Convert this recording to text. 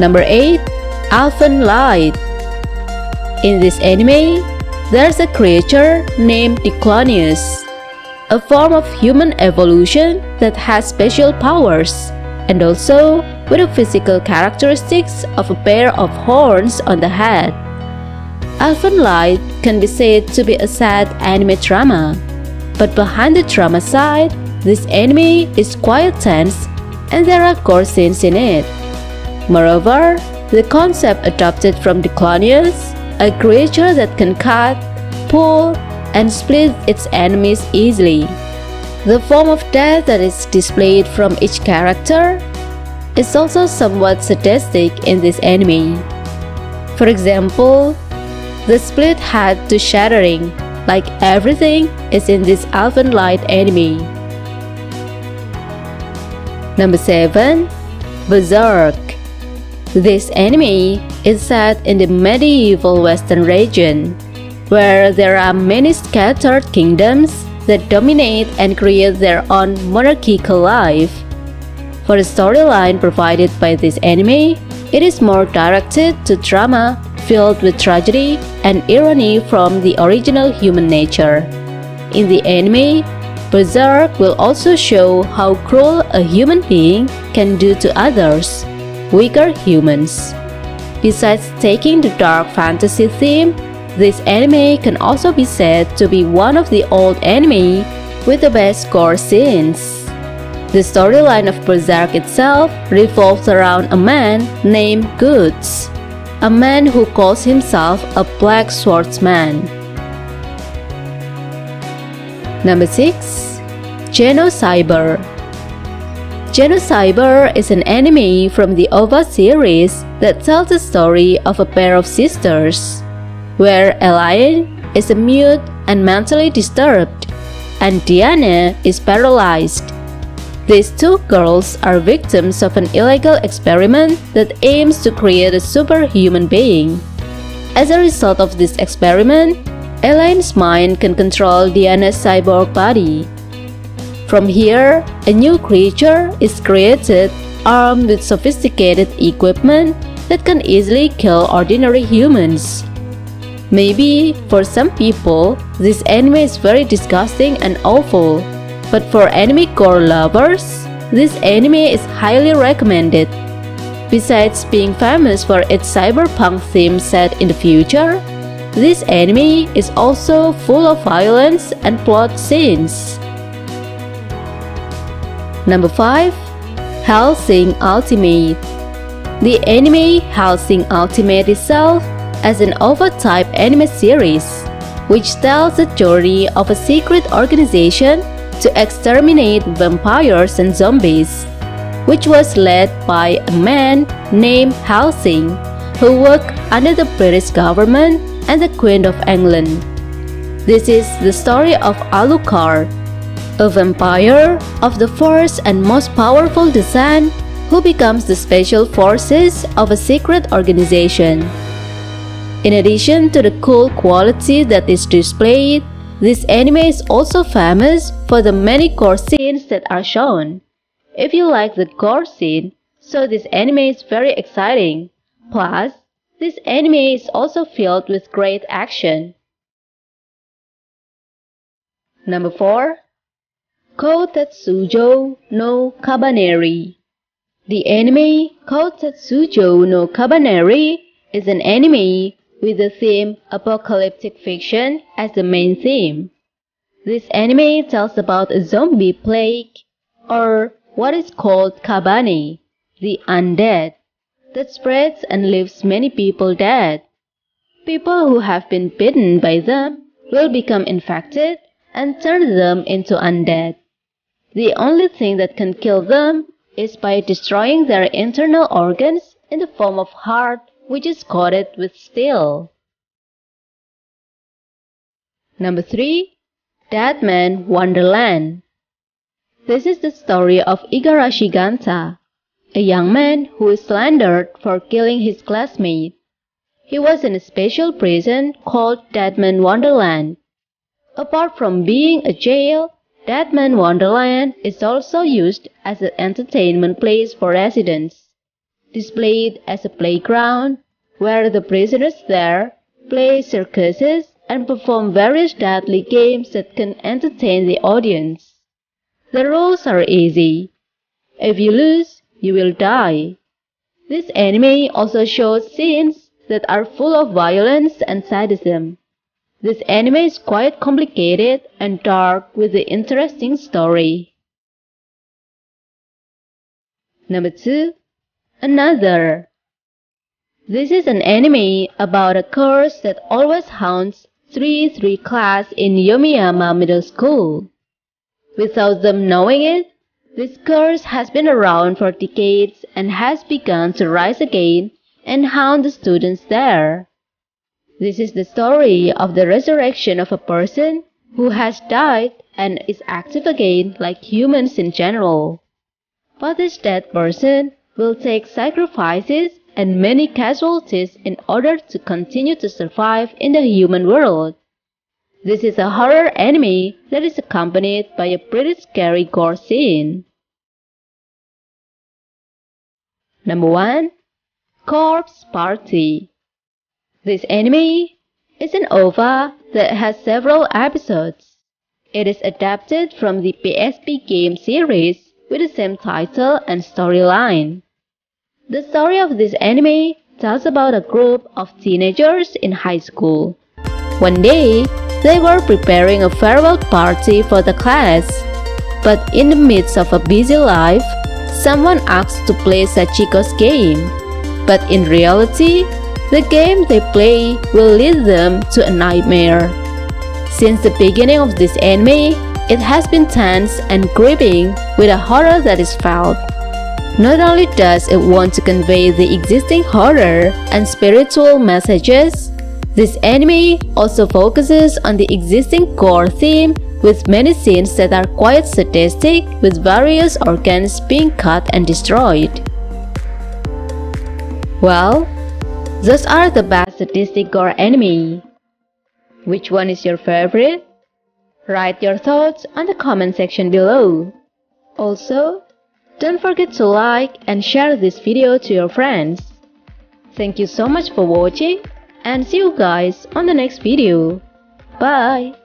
Number 8. Elfen Lied. In this anime, there's a creature named Diclonius, a form of human evolution that has special powers, and also with the physical characteristics of a pair of horns on the head. Elfen Lied can be said to be a sad anime drama, but behind the drama side, this anime is quite tense and there are gore scenes in it. Moreover, the concept adopted from Diclonius, a creature that can cut, pull, and split its enemies easily. The form of death that is displayed from each character is also somewhat sadistic in this anime. For example, the split head to shattering, like everything is in this Elfen Lied anime. Number 7. Berserk. This anime is set in the medieval Western region, where there are many scattered kingdoms that dominate and create their own monarchical life. For the storyline provided by this anime, it is more directed to drama filled with tragedy and irony from the original human nature. In the anime, Berserk will also show how cruel a human being can do to others, weaker humans. Besides taking the dark fantasy theme, this anime can also be said to be one of the old anime with the best gore scenes. The storyline of Berserk itself revolves around a man named Gor3, a man who calls himself a black swordsman. Number 6. Genocyber. Genocyber is an anime from the OVA series that tells the story of a pair of sisters, where Elaine is a mute and mentally disturbed, and Diana is paralyzed. These two girls are victims of an illegal experiment that aims to create a superhuman being. As a result of this experiment, Elaine's mind can control Diana's cyborg body. From here, a new creature is created armed with sophisticated equipment that can easily kill ordinary humans. Maybe, for some people, this anime is very disgusting and awful, but for anime gore lovers, this anime is highly recommended. Besides being famous for its cyberpunk theme set in the future, this anime is also full of violence and plot scenes. Number 5. Hellsing Ultimate. The anime Hellsing Ultimate itself as an OVA-type anime series, which tells the journey of a secret organization to exterminate vampires and zombies, which was led by a man named Hellsing, who worked under the British government and the Queen of England. This is the story of Alucard, a vampire of the first and most powerful descent who becomes the special forces of a secret organization. In addition to the cool quality that is displayed, this anime is also famous for the many gore scenes that are shown. If you like the gore scene, so this anime is very exciting. Plus, this anime is also filled with great action. Number 4. Kotetsujo no Kabaneri. The anime Kotetsujo no Kabaneri is an anime with the theme apocalyptic fiction as the main theme. This anime tells about a zombie plague, or what is called Kabani, the undead, that spreads and leaves many people dead. People who have been bitten by them will become infected and turn them into undead. The only thing that can kill them is by destroying their internal organs in the form of heart, which is coated with steel. Number 3. Deadman Wonderland. This is the story of Igarashi Ganta, a young man who is slandered for killing his classmate. He was in a special prison called Deadman Wonderland. Apart from being a jail, Deadman Wonderland is also used as an entertainment place for residents. displayed as a playground where the prisoners there play circuses and perform various deadly games that can entertain the audience. The rules are easy. If you lose, you will die. This anime also shows scenes that are full of violence and sadism. This anime is quite complicated and dark with an interesting story. Number 2. Another. This is an anime about a curse that always haunts 3-3 class in Yomiyama Middle School. Without them knowing it, this curse has been around for decades and has begun to rise again and haunt the students there. This is the story of the resurrection of a person who has died and is active again like humans in general. But this dead person will take sacrifices and many casualties in order to continue to survive in the human world. This is a horror anime that is accompanied by a pretty scary gore scene. Number 1. Corpse Party. This anime is an OVA that has several episodes. It is adapted from the PSP game series with the same title and storyline. The story of this anime tells about a group of teenagers in high school. One day, they were preparing a farewell party for the class, but in the midst of a busy life, someone asked to play Sachiko's game. But in reality, the game they play will lead them to a nightmare. Since the beginning of this anime, it has been tense and gripping with a horror that is felt. Not only does it want to convey the existing horror and spiritual messages, this anime also focuses on the existing gore theme with many scenes that are quite sadistic with various organs being cut and destroyed. Well, those are the best sadistic gore anime. Which one is your favorite? Write your thoughts on the comment section below. Also, don't forget to like and share this video to your friends. Thank you so much for watching and see you guys on the next video. Bye!